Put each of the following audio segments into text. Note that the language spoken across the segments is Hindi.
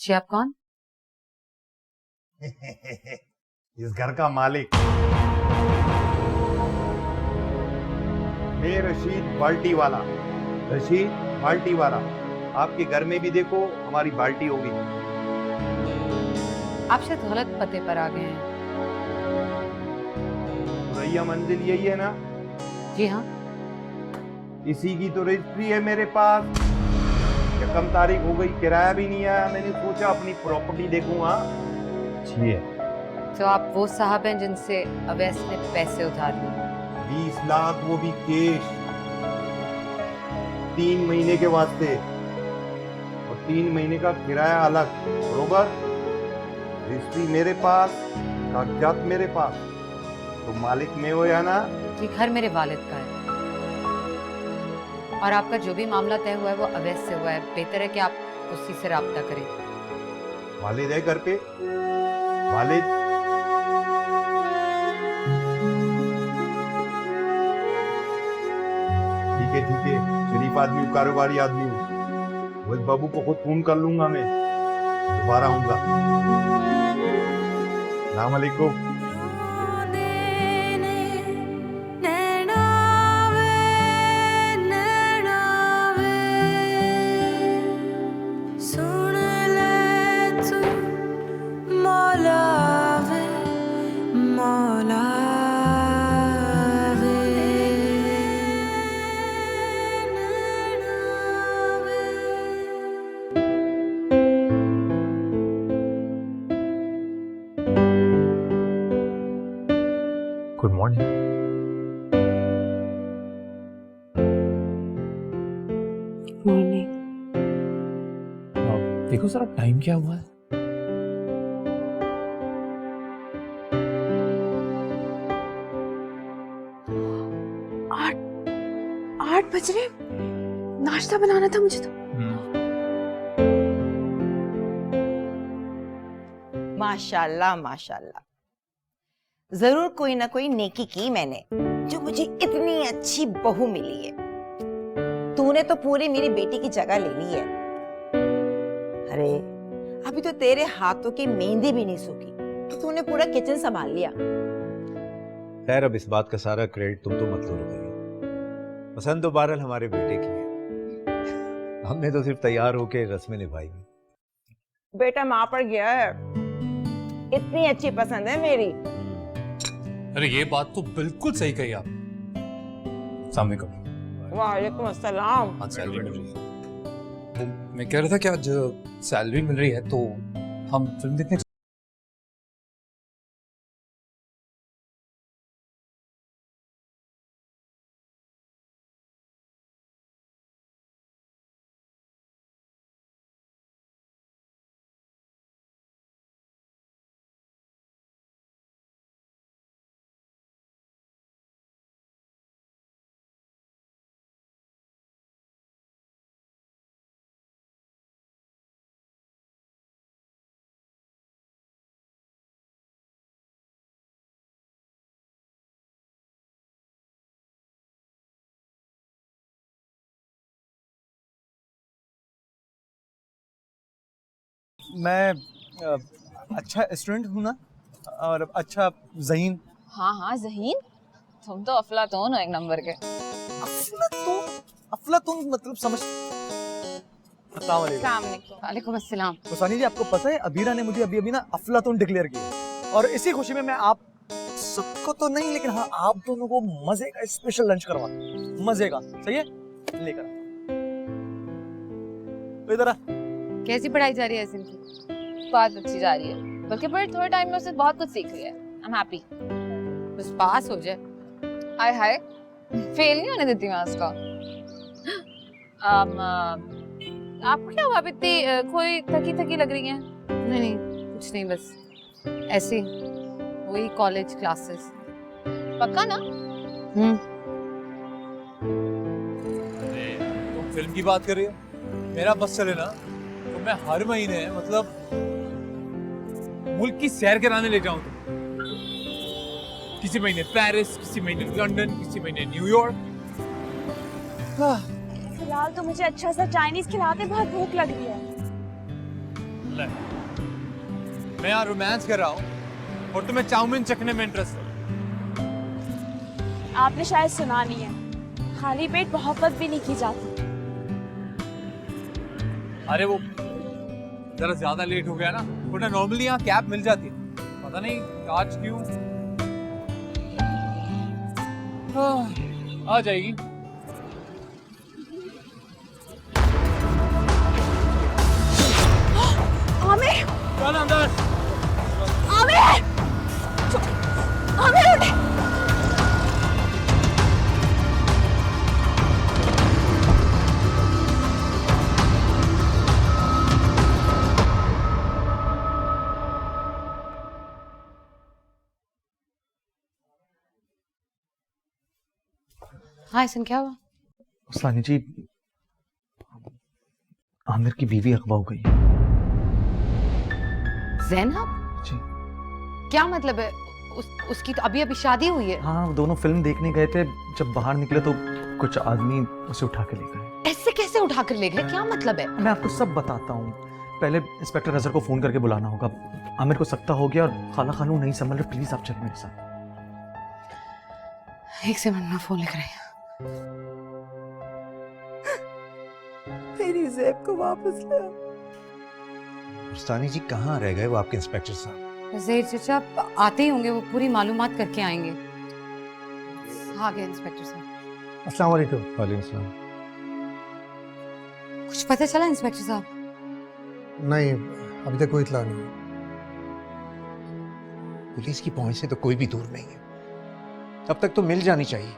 जी आप कौन? इस घर का मालिक मैं रशीद बाल्टी वाला। रशीद बाल्टी वाला, आपके घर में भी देखो हमारी बाल्टी होगी। आप शायद गलत पते पर आ गए हैं। रैया मंजिल यही है ना? जी हाँ। इसी की तो रजिस्ट्री है मेरे पास। क्या कम तारीख हो गई, किराया भी नहीं आया, मैंने सोचा अपनी प्रॉपर्टी देखूंगा। जी है। तो आप वो साहब हैं जिनसे अवैस ने पैसे उधार लिए? 20 लाख, वो भी कैश, 3 महीने के वास्ते, और 3 महीने का किराया अलग। बरोबर? रजिस्ट्री मेरे पास, कागजात मेरे पास, तो मालिक में हो या ना? ये घर मेरे वालिद का है और आपका जो भी मामला तय हुआ है वो अवैस से हुआ है। बेहतर है कि आप उसी से राब्ता करें। वालिद है घर पे? वालिद? ठीक है ठीक है, शरीफ आदमी हूँ, कारोबारी आदमी हूँ। वो बाबू को खुद फोन कर लूंगा, मैं दोबारा आऊंगा। अस्सलाम वालेकुम। Good morning. मॉर्निंग। देखो जरा टाइम क्या हुआ है। आठ बज रहे, नाश्ता बनाना था मुझे तो। माशाल्लाह माशाल्लाह, जरूर कोई ना कोई नेकी की मैंने, जो मुझे इतनी अच्छी बहू मिली है। तूने तो पूरी मेरी बेटी की जगह ले ली है। अरे अभी तो तेरे हाथों की मेहंदी भी नहीं सूखी कि तूने पूरा किचन संभाल लिया। खैर, अब इस बात का सारा क्रेडिट तुम तो मत लो रुकैया। पसंद तो बहरहाल हमारे बेटे की है, हमने तो सिर्फ तैयार होके रस्में निभाई। बेटा माँ पर गया है, इतनी अच्छी पसंद है मेरी। अरे ये बात तो बिल्कुल सही कही आप। सामने करो। वालेकुम अस्सलाम। आज सैलरी मिल रही है, तो मैं कह रहा था कि आज सैलरी मिल रही है तो हम फिल्म देखने मैं अच्छा स्टूडेंट हूँ ना, और अच्छा ज़हीन। हाँ हाँ ज़हीन, तुम तो अफलातून हो एक नंबर के। अफलातून मतलब समझ। अस्सलाम वालेकुम। वालेकुम अस्सलाम। तो सानी जी, आपको पता है अबीरा ने मुझे अभी अभी ना अफलातून डिक्लेयर किया, और इसी खुशी में मैं आप सबको तो नहीं, लेकिन हाँ आप दोनों को मजे का स्पेशल लंच करवा, मजे का। सही है, लेकर तो इधर आ। कैसी पढ़ाई जा रही है सिंह की? बहुत अच्छी जा रही है, बल्कि बड़े थोड़े टाइम में उससे बहुत कुछ सीख लिया है। I am happy. बस पास हो जाए। हाय हाय, फेल नहीं होने देती मैं उसका। आपको क्या हुआ, इतनी कोई थकी थकी लग रही है? नहीं नहीं कुछ नहीं, बस ऐसे वही कॉलेज क्लासेस। पक्का ना? तुम फिल्म की बात कर रही हो, मेरा बस चले ना तो मैं हर महीने मतलब मुल्क की सैर कराने ले जाऊं तुम। किसी महीने पेरिस, किसी महीने लंदन, किसी महीने न्यूयॉर्क। फिलहाल तो मुझे अच्छा सा चाइनीज खिलाते, बहुत भूख लग रही है। ले, मैं यहाँ रोमांस कर रहा हूँ और तुम्हें चाउमीन चखने में इंटरेस्ट है। आपने शायद सुना नहीं है, खाली पेट मोहब्बत भी नहीं की जाती। अरे वो जरा ज्यादा लेट हो गया ना, वरना नॉर्मली यहाँ कैब मिल जाती है, पता नहीं आज क्यों। आ जाएगी। आमिर, चल अंदर। आमिर, आमिर उठ। हाँ ऐसा क्या हुआ? सानी जी, आमिर की बीवी अगवा हो गई है। ज़ैनब? जी। क्या मतलब है? उसकी तो अभी अभी शादी हुई है। हाँ, वो दोनों फिल्म देखने गए थे, जब बाहर निकले तो कुछ आदमी उसे उठा के ले गए। ऐसे कैसे उठा कर ले गए? क्या मतलब है? मैं आपको सब बताता हूँ। पहले इंस्पेक्टर अजहर को फोन करके बुलाना होगा। आमिर को सकता हो गया और खाला खानू नहीं संभल रहे, प्लीज आप चलें मेरे साथ। एक सेकंड में फोन लिख रही हूँ। मेरी ज़ेब को वापस ले। रुस्तानी जी कहाँ रह गए वो आपके इंस्पेक्टर साहब? ज़ेर चचा आते ही होंगे, वो पूरी मालूमात करके आएंगे। आ गए इंस्पेक्टर साहब। अस्सलाम वालेकुम। वालेकुम सलाम। कुछ पता चला इंस्पेक्टर साहब? नहीं, अभी तक कोई इत्तला नहीं है। पुलिस की पहुंच से तो कोई भी दूर नहीं है, अब तक तो मिल जानी चाहिए।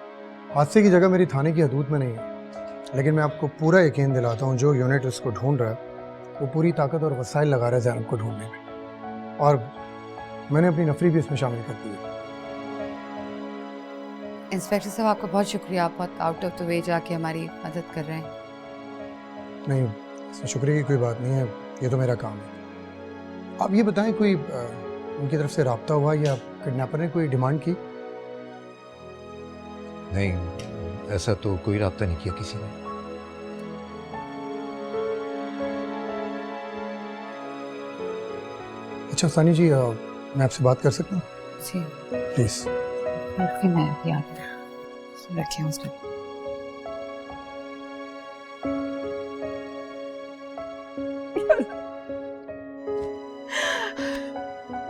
हादसे की जगह मेरी थाने की हदूद में नहीं है, लेकिन मैं आपको पूरा यकीन दिलाता हूँ जो यूनिट उसको ढूंढ रहा है वो पूरी ताकत और वसाइल लगा रहा है ज़ैनब को ढूंढने में, और मैंने अपनी नफरी भी इसमें शामिल कर दी है। इंस्पेक्टर साहब आपका बहुत शुक्रिया, आप बहुत आउट ऑफ द वे जाके हमारी मदद कर रहे हैं। नहीं, इसमें शुक्रिया की कोई बात नहीं है, ये तो मेरा काम है। आप ये बताएं, कोई उनकी तरफ से राब्ता हुआ या किडनैपर ने कोई डिमांड की? नहीं, ऐसा तो कोई राब्ता नहीं किया किसी ने। अच्छा सानी जी, मैं आपसे बात कर सकता हूँ जी प्लीज़? फिर मैं अभी आती हूँ। रखिए उसको।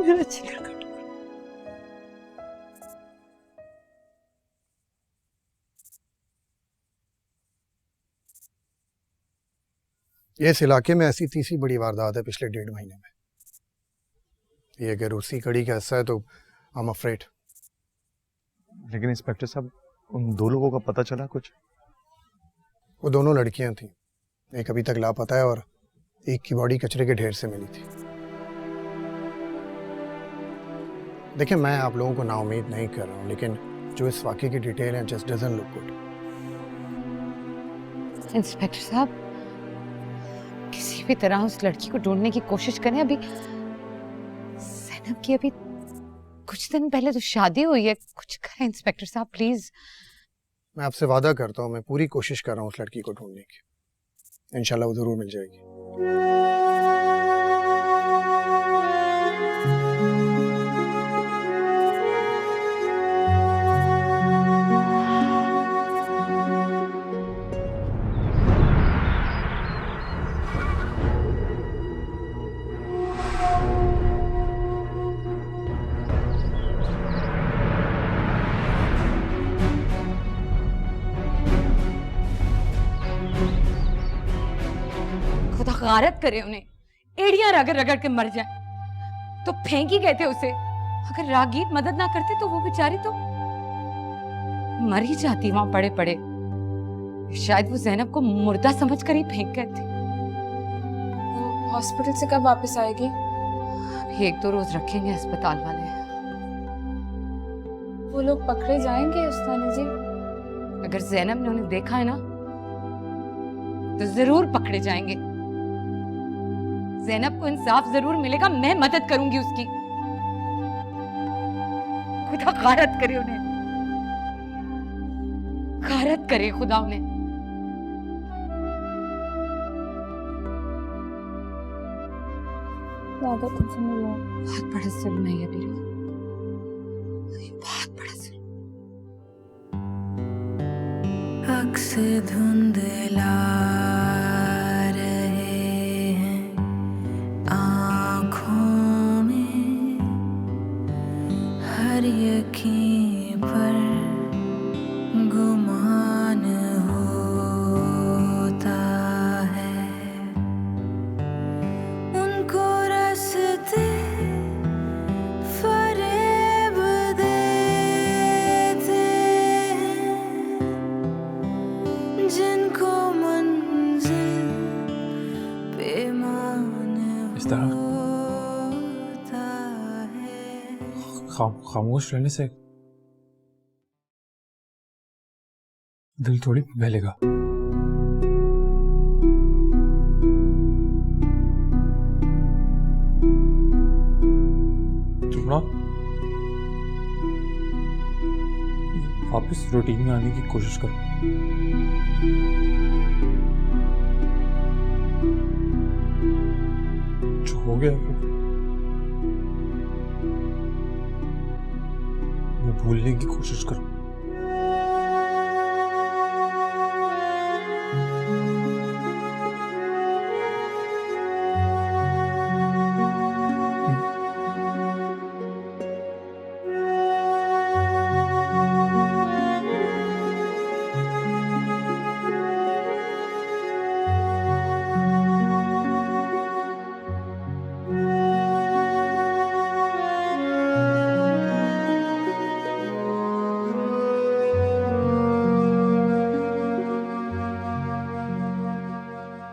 मेरा जिगर का टुकड़ा। ये इस इलाके में ऐसी तीसरी बड़ी वारदात है पिछले 1.5 महीने में। ये अगर उसी कड़ी का हिस्सा है तो आई एम अफ्रेड। लेकिन इंस्पेक्टर साहब, उन दो लोगों का पता चला कुछ? वो दोनों लड़कियां थीं, एक अभी तक लापता है और एक की बॉडी कचरे के ढेर से मिली थी। देखिए, मैं आप लोगों को नाउम्मीद नहीं कर रहा हूँ, लेकिन जो इस वाकये की डिटेल है just doesn't look good. Inspector साहब, किसी भी तरह उस लड़की को ढूंढने की कोशिश करें। अभी ज़ैनब की अभी कुछ दिन पहले तो शादी हुई है, कुछ करें इंस्पेक्टर साहब प्लीज। मैं आपसे वादा करता हूँ, मैं पूरी कोशिश कर रहा हूँ उस लड़की को ढूंढने की। इंशाल्लाह वो जरूर मिल जाएगी। खुदा गारत करे उन्हें, एड़ियां रगड़ रगड़ के मर जाए। तो फेंक ही गए थे उसे। अगर रागीर मदद ना करते तो वो बेचारी तो मर ही जाती वहां पड़े पड़े। शायद वो ज़ैनब को मुर्दा समझकर ही फेंक गए थे। वो हॉस्पिटल से कब वापस आएगी? अभी 1-2 रोज रखेंगे अस्पताल वाले। वो लोग पकड़े जाएंगे उस्तानी जी? अगर ज़ैनब ने उन्हें देखा है ना तो जरूर पकड़े जाएंगे। ज़ैनब को इंसाफ जरूर मिलेगा, मैं मदद करूंगी उसकी। खुदा गारत करे उन्हें, गारत करे खुदा उन्हें। लागा तुझे मिला। बहुत बड़ा जुल्म है ये बीरा, ये बहुत बड़ा जुल्म। अक्स धुंधला रहे हैं आँखों में, हर यकीन पर गुमान होता है। उनको रास्ते फरेब देते हैं, जिनको मंजिल बेमान इस तरह होता है। खामोश रहने से दिल थोड़ी बहलेगा। चुपना, वापस रूटीन में आने की कोशिश करो। जो हो गया वो भूलने की कोशिश करो।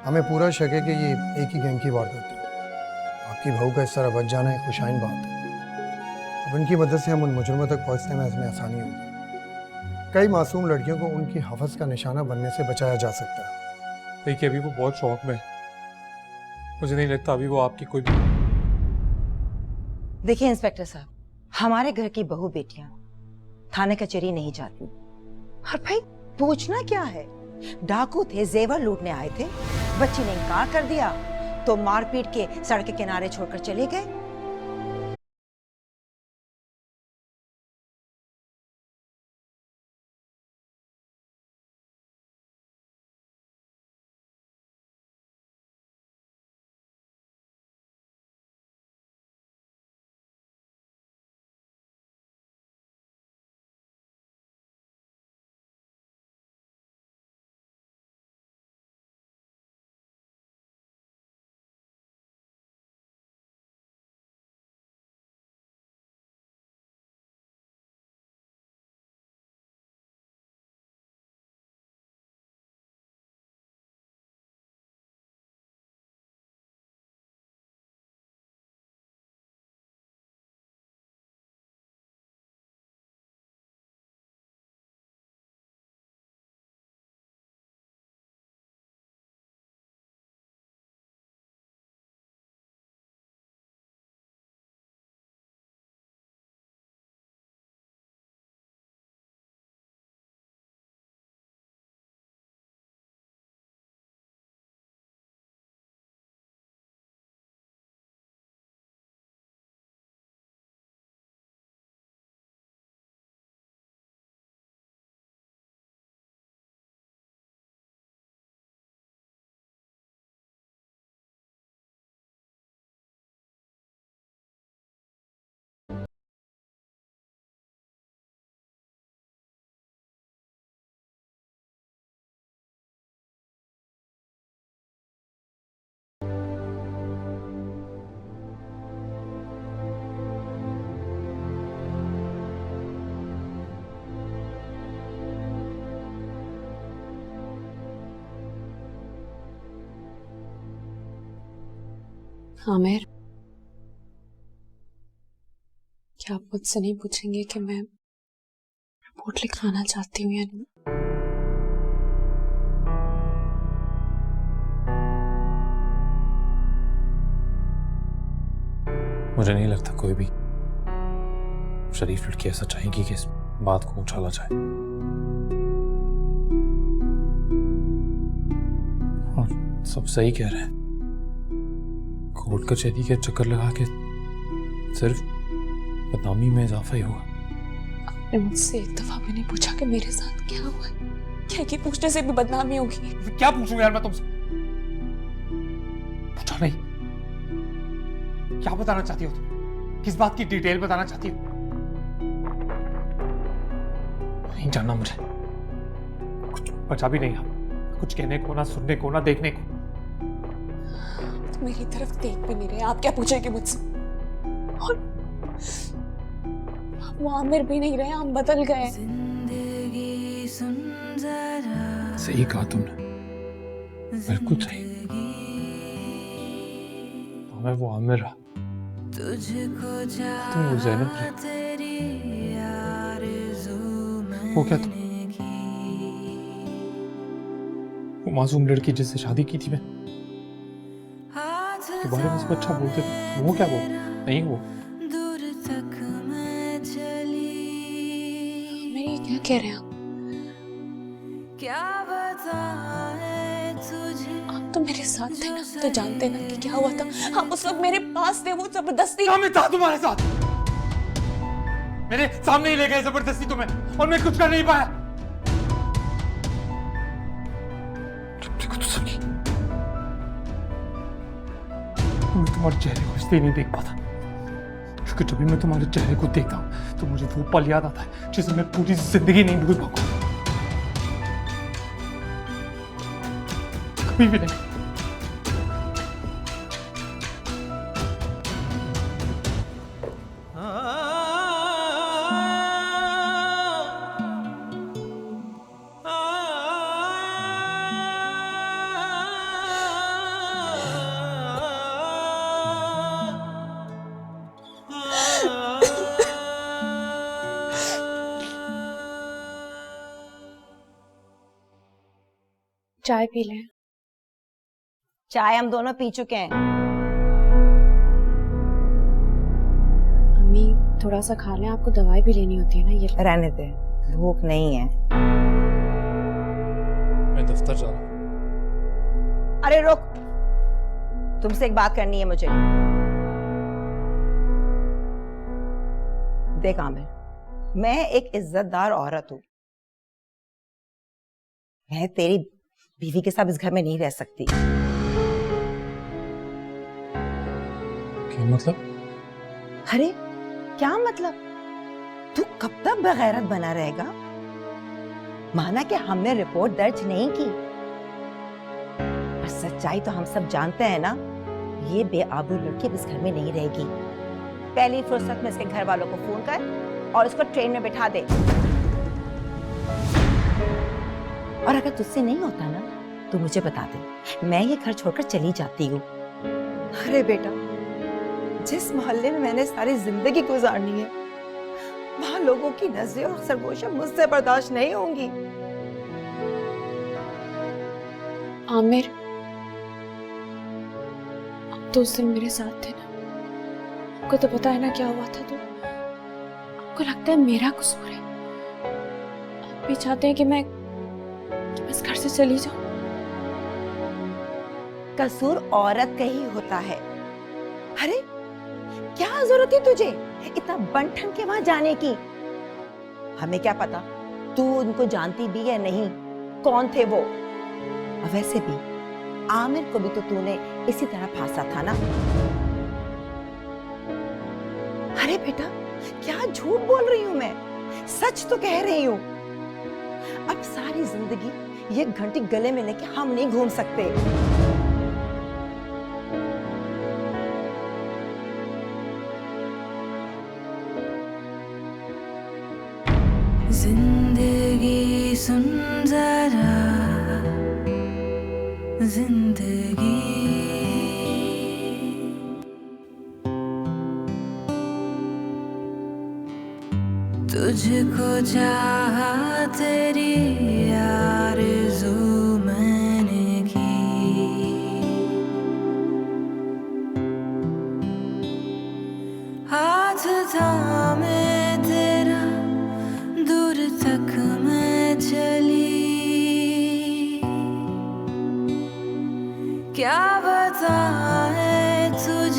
हमें पूरा शक है कि ये एक ही गैंग की वारदात है। आपकी बहू का इस तरह बच जाना एक खुशाइन बात है। अब इनकी मदद से हम उन मुजरमों तक पहुंचने में इसमें आसानी होगी। कई मासूम लड़कियों को उनकी हवस का निशाना बनने से बचाया जा सकता है। देखिए, अभी वो बहुत शौक में है। मुझे नहीं लगता अभी वो आपकी कोई भी। देखिए इंस्पेक्टर साहब, हमारे घर की बहू बेटियां थाने कचहरी नहीं जाती। और भाई पूछना क्या है, डाकू थे, जेवर लूटने आए थे, बच्ची ने इनकार कर दिया तो मारपीट के सड़क के किनारे छोड़कर चले गए। आमिर, क्या आप मुझसे नहीं पूछेंगे कि मैं रिपोर्ट लिखवाना चाहती हूँ या नहीं? मुझे नहीं लगता कोई भी शरीफ लड़की ऐसा चाहेगी कि इस बात को उछाला जाए। और सब सही कह रहे हैं, कोर्ट कचहरी के चक्कर लगा के सिर्फ बदनामी में इजाफा ही होगा। आपने मुझसे एक दफा भी नहीं पूछा कि मेरे साथ क्या हुआ है। क्या कि पूछने से भी बदनामी होगी? क्या पूछूंगा यार मैं तुमसे? पूछो नहीं। क्या बताना चाहती हो तुम? किस बात की डिटेल बताना चाहती हो? नहीं जानना मुझे। कुछ बचा भी नहीं आप, कुछ कहने को, ना सुनने को, ना देखने को। तो मेरी तरफ देख भी नहीं रहे, आप क्या पूछेंगे मुझसे? और आप वो आमिर भी नहीं रहे, हम बदल गए। जिंदगी सुन जरा, सही कहा तुमने, बिल्कुल सही। मैं वो आमिर रहा, तुझको तुम वो ज़ैनब रहे। तेरी आरज़ू वो क्या तुम? वो मासूम लड़की जिससे शादी की थी मैं, के बारे में सब अच्छा बोलते थे। वो क्या वो? नहीं वो। दूर तक मैं चली, मेरी क्या कह रहे हैं आप? क्या बताएं तुझे। आप तो मेरे साथ थे ना, तो जानते ना कि क्या हुआ था। आप उस वक्त मेरे पास थे, वो जबरदस्ती। क्या मैं था तुम्हारे साथ? मेरे सामने ही ले गए जबरदस्ती तुम्हें, और मैं कुछ कर नहीं पाया। देखो तो सकी, मैं तुम्हारे चेहरे को इसलिए नहीं देख पाता क्योंकि जब भी मैं तुम्हारे चेहरे को देखता हूं तो मुझे वो पल याद आता है जिसे मैं पूरी जिंदगी नहीं भूल पाऊंगा, कभी भी नहीं। चाय पी लें। चाय हम दोनों पी चुके हैं। अम्मी थोड़ा सा खा लें, आपको दवाई भी लेनी होती है ना। ये रहने दे, भूख नहीं है। मैं दफ्तर जा रहा हूं। अरे रुक, तुमसे एक बात करनी है मुझे। देख आमिर, मैं एक इज्जतदार औरत हूं। मैं तेरी बीवी के साथ इस घर में नहीं रह सकती। क्या मतलब? अरे क्या मतलब? तू कब तक बेगैरत बना रहेगा? माना कि हमने रिपोर्ट दर्ज नहीं की, पर सच्चाई तो हम सब जानते हैं ना, ये बेआबरू लड़की अब इस घर में नहीं रहेगी। पहली फुर्सत में इसके घर वालों को फोन कर और उसको ट्रेन में बिठा दे। और अगर तुझसे नहीं होता ना तो मुझे बता दे, मैं ये घर छोड़कर चली जाती हूँ। अरे बेटा, जिस मोहल्ले में मैंने सारी जिंदगी गुजारनी है, वहां लोगों की नजरें और सरगोशा मुझसे बर्दाश्त नहीं होंगी। आमिर, आप तो उस दिन मेरे साथ थे ना, आपको तो पता है ना क्या हुआ था। तो आपको लगता है मेरा कसूर है? आप भी चाहते हैं कि मैं इस घर से चली जाऊं? कसूर औरत का ही होता है। अरे क्या जरूरत है तुझे इतना बन-ठन के वहां जाने की? हमें क्या पता तू उनको जानती भी है नहीं, कौन थे वो। और वैसे भी आमिर को भी तो तूने इसी तरह फांसा था ना। अरे बेटा, क्या झूठ बोल रही हूं मैं, सच तो कह रही हूं। अब सारी जिंदगी ये घंटी गले में लेके हम नहीं घूम सकते। जिंदगी सुन जरा, जिंदगी तुझको चाहा तेरी आरज़ू मैंने की, हाथ थामे तेरा दूर तक मैं चली, क्या बताएं तुझे।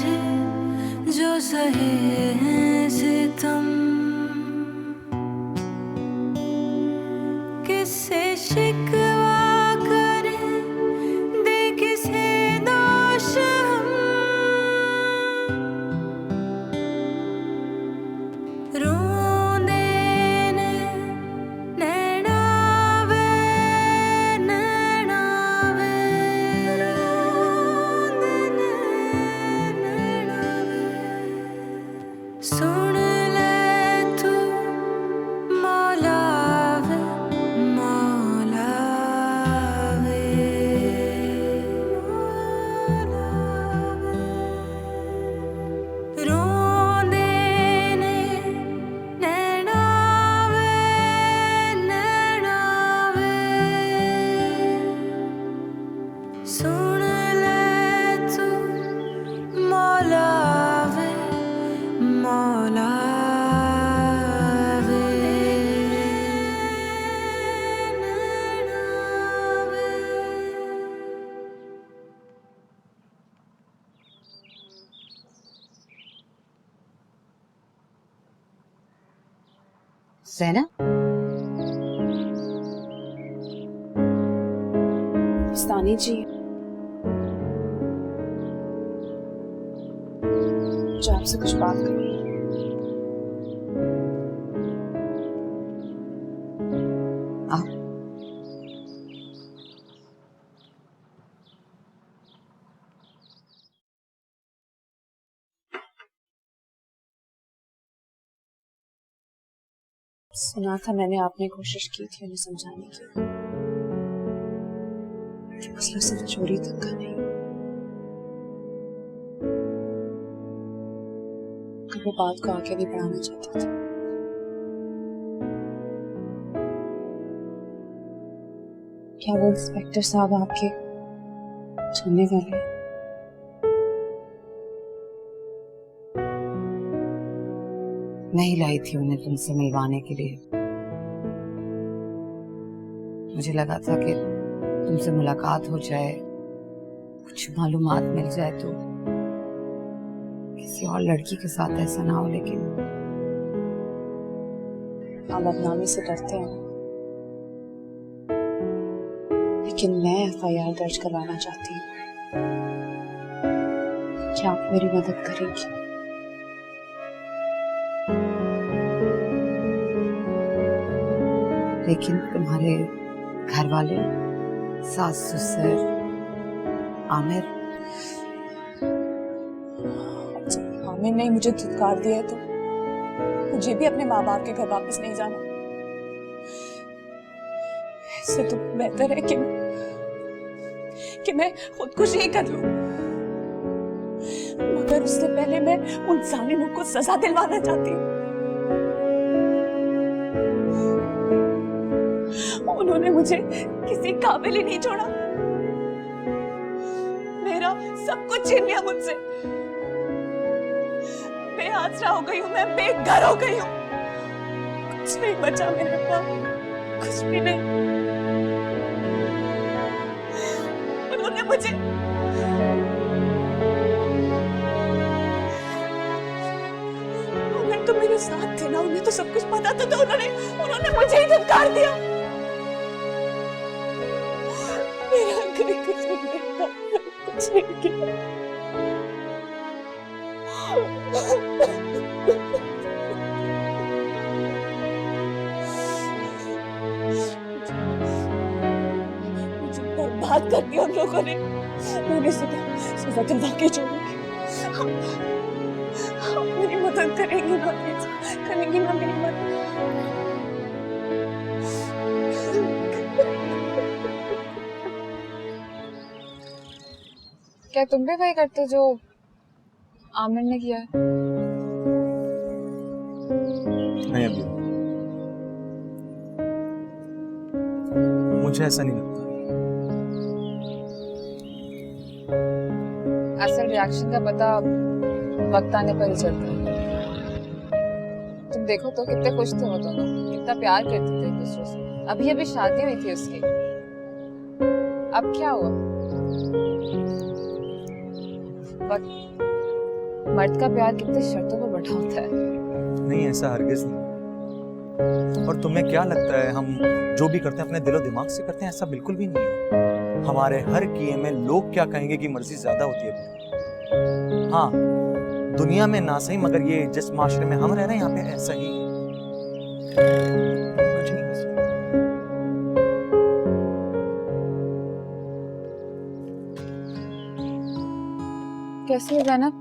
ज़ैनब, मस्तानी जी, मुझे आपसे कुछ बात करनी है। सुना था मैंने, आपने कोशिश की थी उन्हें समझाने की कि मसला सिर्फ चोरी तक का नहीं, कि वो बात को आगे भी बढ़ाना चाहते थे। क्या वो इंस्पेक्टर साहब आपके सुनने वाले हैं? नहीं लाई थी उन्हें तुमसे मिलवाने के लिए। मुझे लगा था कि तुमसे मुलाकात हो जाए, कुछ मालूमात मिल जाए तो किसी और लड़की के साथ ऐसा ना हो, लेकिन आप बदनामी से डरते हैं, लेकिन मैं FIR दर्ज करवाना चाहती हूँ। क्या आप मेरी मदद करेंगी? लेकिन तुम्हारे घर वाले, सास ससुर, आमिर। आमिर ने मुझे धुतकार दिया है तो मुझे भी अपने माँ बाप के घर वापस नहीं जाना। इससे तो बेहतर है कि मैं खुदकुशी ही कर लूं, मगर उससे पहले मैं उन जालिमों को सजा दिलवाना चाहती हूँ। उन्होंने मुझे किसी काबिल ही नहीं छोड़ा, मेरा सब कुछ छीन लिया मुझसे। बेआसरा हो गई हूँ, मैं बेघर हो गई हूँ, कुछ नहीं बचा मेरे पास, कुछ भी नहीं। उन्होंने मुझे अगर तो मेरे साथ थे ना, उन्हें तो सब कुछ पता था, तो उन्होंने मुझे ही धुतकार दिया। मेरा कोई कुछ नहीं देखता, कुछ नहीं किया। मुझे बर्बाद कर दिया उन लोगों ने। मैंने सजा दिलवा के छोड़ूंगी। मेरी मदद करेंगी ना, करेंगी ना मेरी मदद? क्या तुम भी वही करते जो आमिर ने किया है? नहीं अभी मुझे ऐसा नहीं लगता। असल रिएक्शन का पता वक्त आने पर ही चलता है। तुम देखो तो कितने खुश थे वो दोनों, कितना प्यार करते थे एक दूसरे से। अभी अभी शादी हुई थी उसकी, अब क्या हुआ? मर्द का प्यार कितने शर्तों पर बैठा होता है। नहीं, ऐसा हरगिज नहीं। और तुम्हें क्या लगता है हम जो भी करते हैं अपने दिलो दिमाग से करते हैं? ऐसा बिल्कुल भी नहीं है। हमारे हर किए में लोग क्या कहेंगे की मर्जी ज्यादा होती है। हाँ, दुनिया में ना सही, मगर ये जिस माशरे में हम रह रहे हैं यहाँ पे ऐसा ही कुछ नहीं। कैसी है ज़ैनब?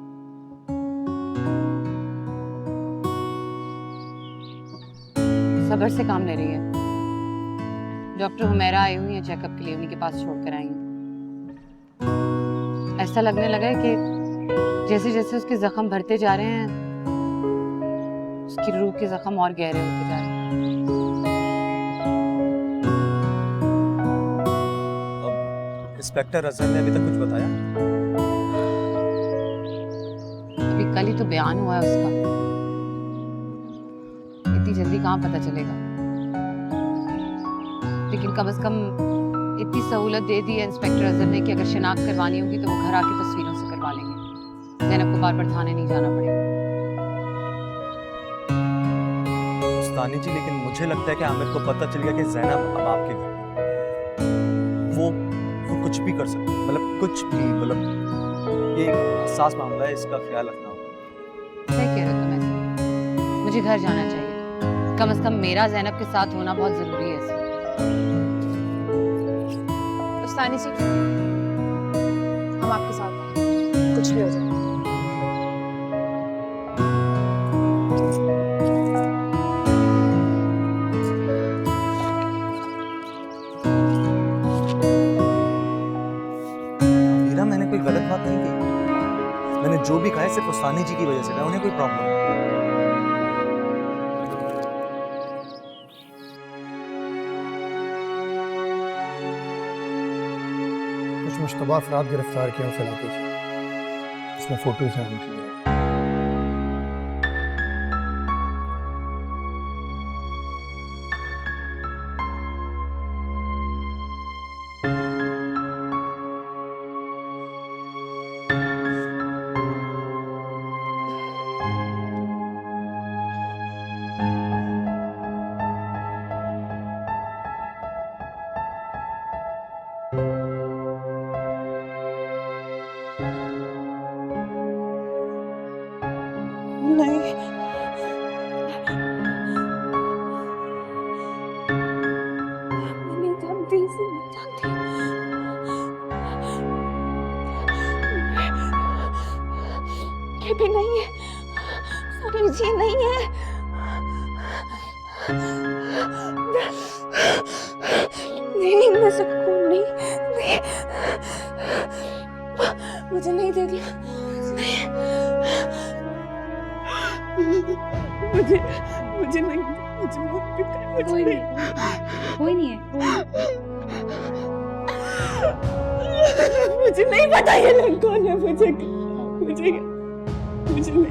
सब्र से काम ले रही है। डॉक्टर हुमैरा आई हुई है चेकअप के लिए, उन्हीं के पास छोड़कर आई हूँ। ऐसा लगने लगा है कि जैसे जैसे उसके जख्म भरते जा रहे हैं, उसकी रूह के जख्म और गहरे होते जा रहे हैं। इंस्पेक्टर अजहर ने अभी तक कुछ बताया? अभी कल ही तो बयान हुआ है उसका, इतनी जल्दी कहाँ पता चलेगा। लेकिन कम से कम इतनी सहूलत दे दी है इंस्पेक्टर अजहर ने कि अगर शिनाख्त करवानी होगी तो वो घर आके तस्वीरों से करवा लेंगे। ज़ैनब को बार बार थाने नहीं जाना पड़ेगा। उस्तानी जी, लेकिन मुझे लगता है कि आमिर को पता चल गया कि जैनब अब आपके घर में। वो कुछ भी कर सकती है, मतलब कुछ भी, मतलब ये एक हसास मामला है, इसका ख्याल रखना होगा। सही कह रहे हो तुम ऐसे। मुझे घर जाना चाहिए, कम से कम मेरा जैनब के साथ होना बहुत जरूरी है इसमें। उस्तानी जी, हम आपके साथ हैं, कुछ भी हो जाए। मीरा, मैंने कोई गलत बात नहीं की। मैंने जो भी कहा है सिर्फ उस्तानी जी की वजह से कहा, उन्हें कोई प्रॉब्लम नहीं। कुछ मुश्तबा अफराद गिरफ्तार किए उस इलाके से, इसमें फोटोज हैं उनकी। नहीं, मैं नहीं जानती, इसे नहीं जानती। ये भी नहीं है, सॉरी जी, नहीं है। नहीं, मैं सबको नहीं, मुझे नहीं दे दिया, नहीं, मुझे नहीं, मुझे कोई नहीं, कोई नहीं है, मुझे नहीं पता ये लोग कौन है, मुझे नहीं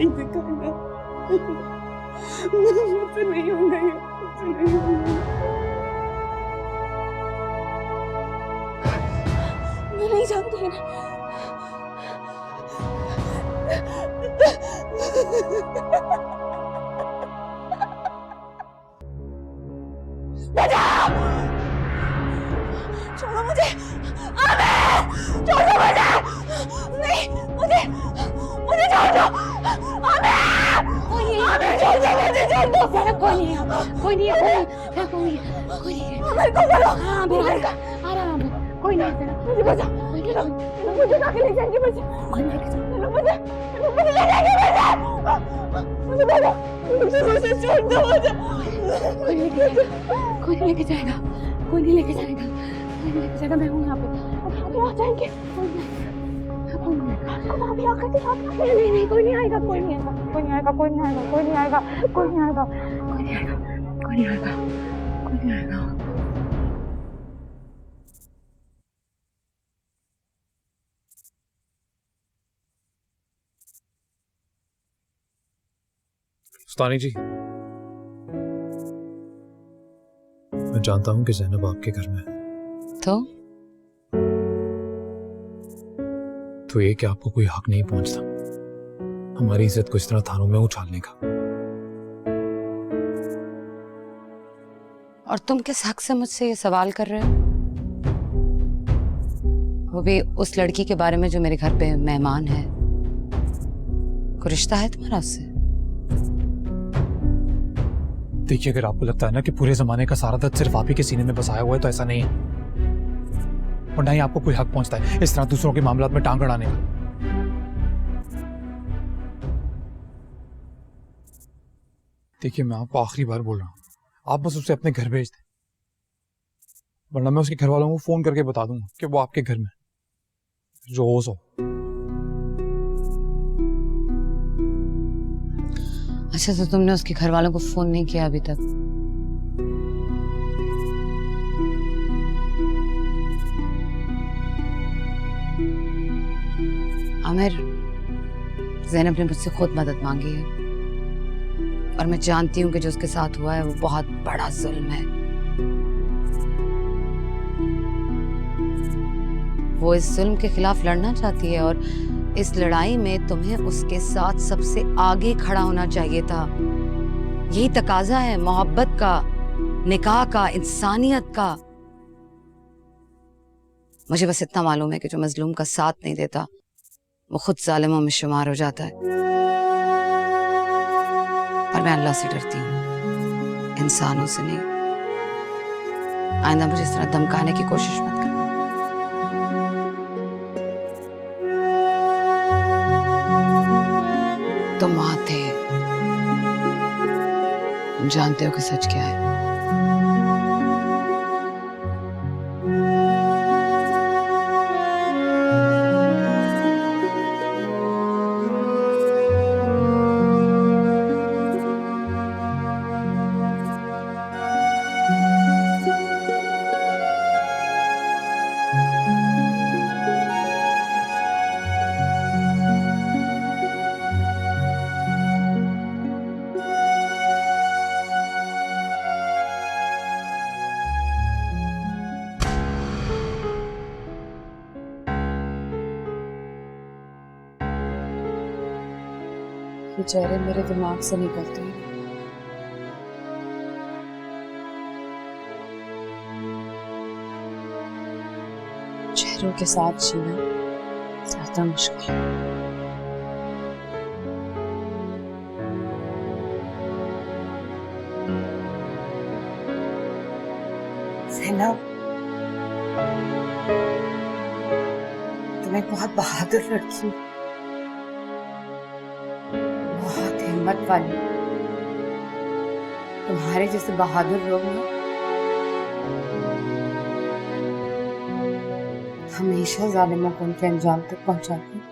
दिखाना, मुझसे नहीं होगा ये, मुझसे नहीं होगा। मैं नहीं जानती ना। छोड़ो मुझे, आमिर, छोड़ो मुझे, नहीं, मुझे छोड़ दो, आमिर, आमिर, छोड़ दो मुझे, छोड़ दो। कोई नहीं है, कोई नहीं है, कोई नहीं है, आमिर को बोलो, आमिर, आराम, कोई नहीं है, मुझे बचा, मुझे उठा के ले जाएंगे, मुझे ले जाएंगे, मुझे छोड़ दो, कोई नहीं लेके जाएगा, कोई नहीं लेके जाएगा, मैं हूँ यहाँ पे, आ जाएंगे, नहीं, कोई नहीं आएगा, कोई नहीं आएगा, कोई नहीं आएगा, कोई नहीं आएगा, कोई नहीं आएगा, कोई नहीं आएगा, कोई नहीं आएगा, कोई नहीं आएगा, कोई नहीं आएगा। उस्तानी जी, मैं जानता हूं कि ज़ैनब आपके घर में है, तो ये कि आपको कोई हक नहीं पहुंचता हमारी इज्जत को इस तरह थानों में उछालने का। और तुम किस हक से मुझसे ये सवाल कर रहे हो? वो भी उस लड़की के बारे में जो मेरे घर पे मेहमान है। कोई रिश्ता है तुम्हारा उससे? देखिए, अगर आपको लगता है ना कि पूरे जमाने का सारा दर्द सिर्फ आप ही के सीने में बसाया हुआ है, तो ऐसा नहीं है, और ना ही आपको कोई हक पहुंचता है इस तरह दूसरों के मामलों में टांग अड़ाने का। देखिए, मैं आपको आखिरी बार बोल रहा हूं, आप बस उसे अपने घर भेज दें, वरना मैं उसके घर वालों को फोन करके बता दूंगा कि वो आपके घर में रोज हो। अच्छा, तो तुमने उसके घर वालों को फोन नहीं किया अभी तक? आमिर, ज़ैनब ने मुझसे खुद मदद मांगी है, और मैं जानती हूँ कि जो उसके साथ हुआ है वो बहुत बड़ा जुल्म है। वो इस जुल्म के खिलाफ लड़ना चाहती है, और इस लड़ाई में तुम्हें उसके साथ सबसे आगे खड़ा होना चाहिए था। यही तकाजा है मोहब्बत का, निकाह का, इंसानियत का। मुझे बस इतना मालूम है कि जो मजलूम का साथ नहीं देता वो खुद जालिमों में शुमार हो जाता है। और मैं अल्लाह से डरती हूँ, इंसानों से नहीं। आइंदा मुझे इस तरह धमकाने की कोशिश मत करना। तुम वहां थे, तुम जानते हो कि सच क्या है। ये चेहरे मेरे दिमाग से निकलते हैं। चेहरों के साथ जीना ज्यादा मुश्किल है। ज़ैनब, तुम एक बहुत बहादुर लड़की हो, बहुत हिम्मत वाली। तुम्हारे जैसे बहादुर लोग ना हमेशा जालिमों को उनके अंजाम तक पहुंचाते हैं।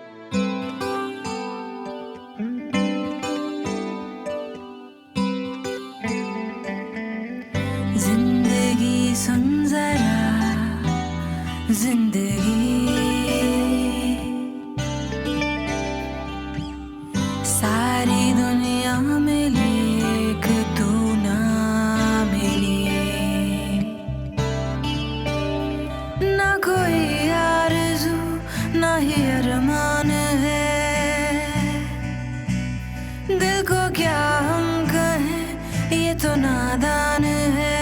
जिंदगी सुन जरा, जिंदगी सारी दुनिया में लेक तू ना मिली, ना कोई आरज़ू ना ही अरमान है, दिल को क्या हम कहें ये तो नादान है।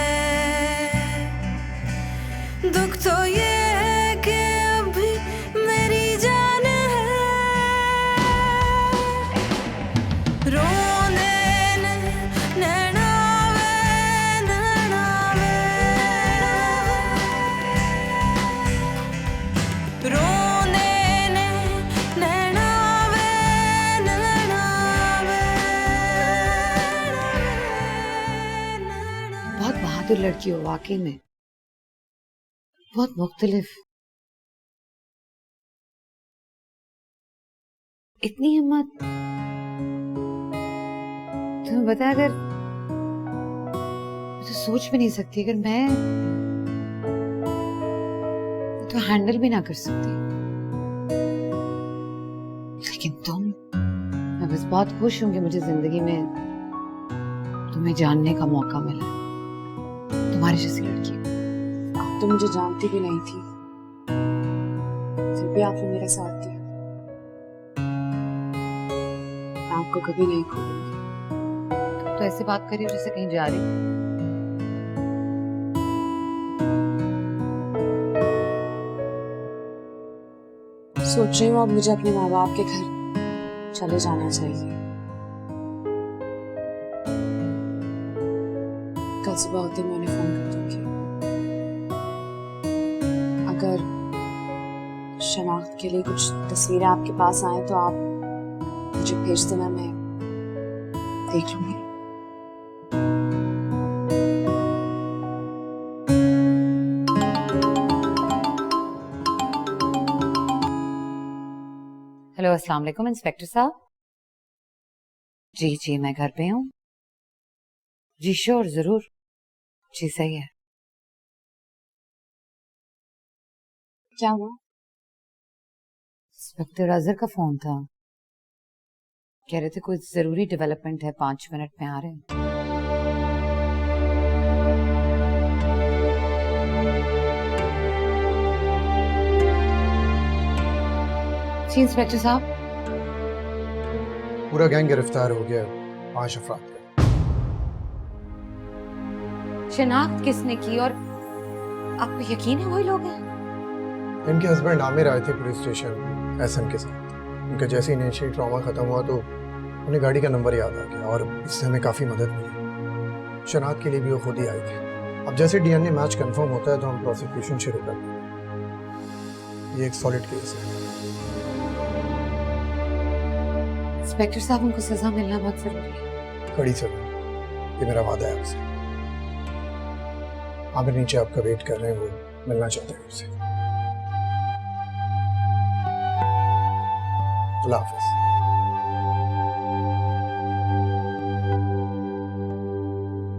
दुख तो ये है कि अभी मेरी जान है, रोने नैना वे, नैना वे, रोने नैना वे, नैना वे। बहुत बहादुर लड़की हो वाकई में, बहुत मुख्तलिफ। इतनी हिम्मत तुम्हें बता, अगर मैं तो सोच भी नहीं सकती, अगर मैं तो हैंडल भी ना कर सकती। लेकिन तुम, मैं बस बहुत खुश हूं कि मुझे जिंदगी में तुम्हें जानने का मौका मिला, तुम्हारी जैसी लड़की। आप तो मुझे जानती भी नहीं थी, फिर भी आपने मेरा साथ दिया। मैं आपको कभी नहीं खोलूंगी। तो ऐसे बात करी जैसे कहीं जा रही। सोच रही हूँ अब मुझे अपने माँ बाप के घर चले जाना चाहिए। कल सुबह होते मैं उन्हें फोन कर दूंगी। अगर शनाख्त के लिए कुछ तस्वीरें आपके पास आए तो आप मुझे भेज देना, मैं देख लूंगी। हेलो, अस्सलाम वालेकुम इंस्पेक्टर साहब। जी जी, मैं घर पे हूँ। जी श्योर, जरूर। जी सही है। क्या हुआ? इंस्पेक्टर अजहर का फोन था, कह रहे थे कोई जरूरी डेवलपमेंट है, 5 मिनट में आ रहे हैं। जी इंस्पेक्टर साहब। पूरा गैंग गिरफ्तार हो गया, 5 अफराद का। शनाख्त किसने की और आपको यकीन है वही लोग हैं? इनके हस्बैंड आमिर आए थे पुलिस स्टेशन एहसन के साथ। उनका जैसे ही इनिशियल ट्रॉमा खत्म हुआ तो उन्हें गाड़ी का नंबर याद आ गया और इससे हमें काफ़ी मदद मिली। शनाख्त के लिए भी वो खुद ही आए थे। अब जैसे डीएनए मैच कंफर्म होता है तो हम प्रोसिक्यूशन शुरू कर देंगे। ये एक सॉलिड केस है। इंस्पेक्टर साहब, उनको सजा मिलना बहुत जरूरी है। कड़ी सजा, ये मेरा वादा है आपसे। आमिर नीचे आपका वेट कर रहे हैं, वो मिलना चाहते हैं आपसे। अल्लाह हाफिज़।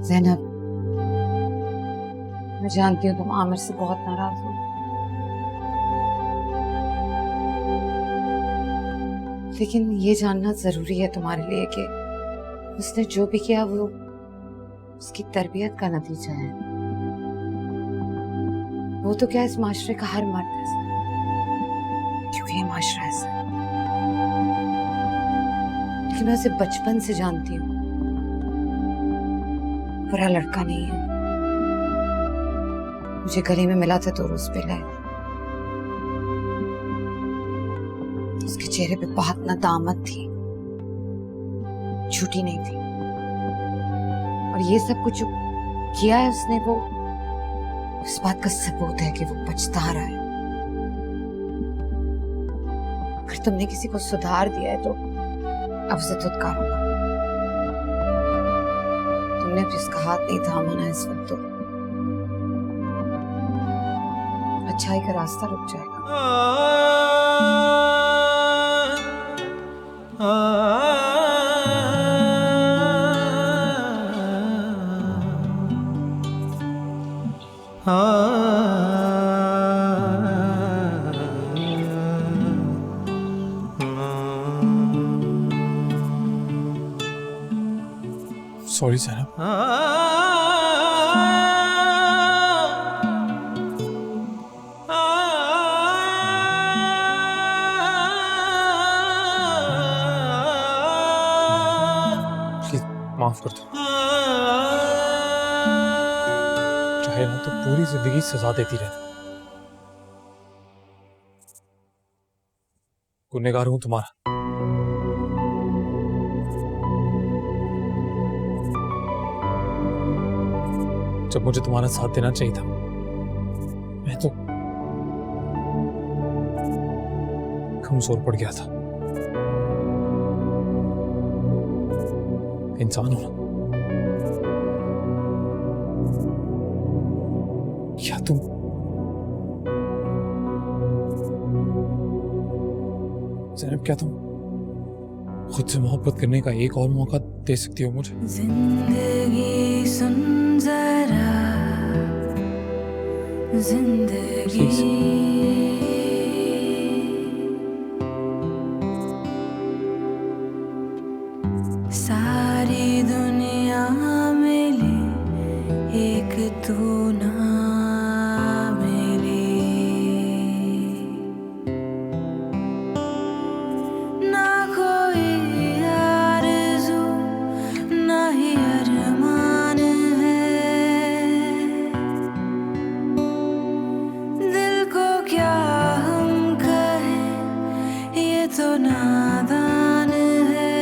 ज़ैनब, मैं जानती हूँ तुम आमिर से बहुत नाराज हो, लेकिन ये जानना जरूरी है तुम्हारे लिए कि उसने जो भी किया वो उसकी तरबियत का नतीजा है। वो तो क्या, इस माशरे का हर मर्द ऐसा, क्योंकि ये माशरा ऐसा है। लेकिन मैं उसे बचपन से जानती हूँ, बुरा लड़का नहीं है। मुझे गली में मिला था तो रोज पे लाया। उसके चेहरे पे बहुत नदामत थी, झूठी नहीं थी। और ये सब कुछ जो किया है उसने, वो इस बात का सबूत है कि वो पछता रहा है। अगर तुमने किसी को सुधार दिया है तो अब उसे धुतकारूंगा। तुमने भी उसका हाथ नहीं थामा ना इस वक्त, तो अच्छाई का रास्ता रुक जाएगा। सॉरी ज़ैनब। प्लीज माफ कर दो। चाहे ना तो पूरी जिंदगी सजा देती रहे। गुनहगार हूं तुम्हारा। जब मुझे तुम्हारा साथ देना चाहिए था, मैं तो कमजोर पड़ गया था। इंसान हो ना, क्या तुम ज़ैनब, क्या तुम खुद से मोहब्बत करने का एक और मौका दे सकती हो मुझे? जिंदगी सुन जरा, जिंदगी सारी दुनिया मिली, एक तू ना मिली। ना कोई आरज़ू, ना ही अरमान है। दिल को क्या हम कहें, ये तो नादान है।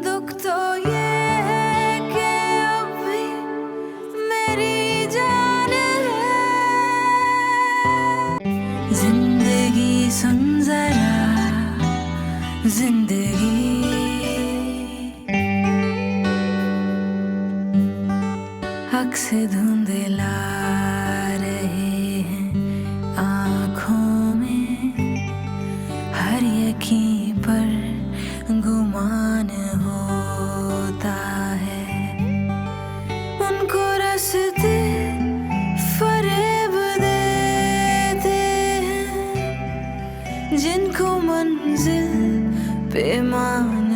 दुख तो ये है कि अभी मेरी जान है। जिंदगी सुन जरा, जिंदगी हक से धुंधला रहे हैं आँखों में, हर यकीन पर गुमान होता है। उनको रास्ते फरेब देते हैं, जिनको मंजिल पे मान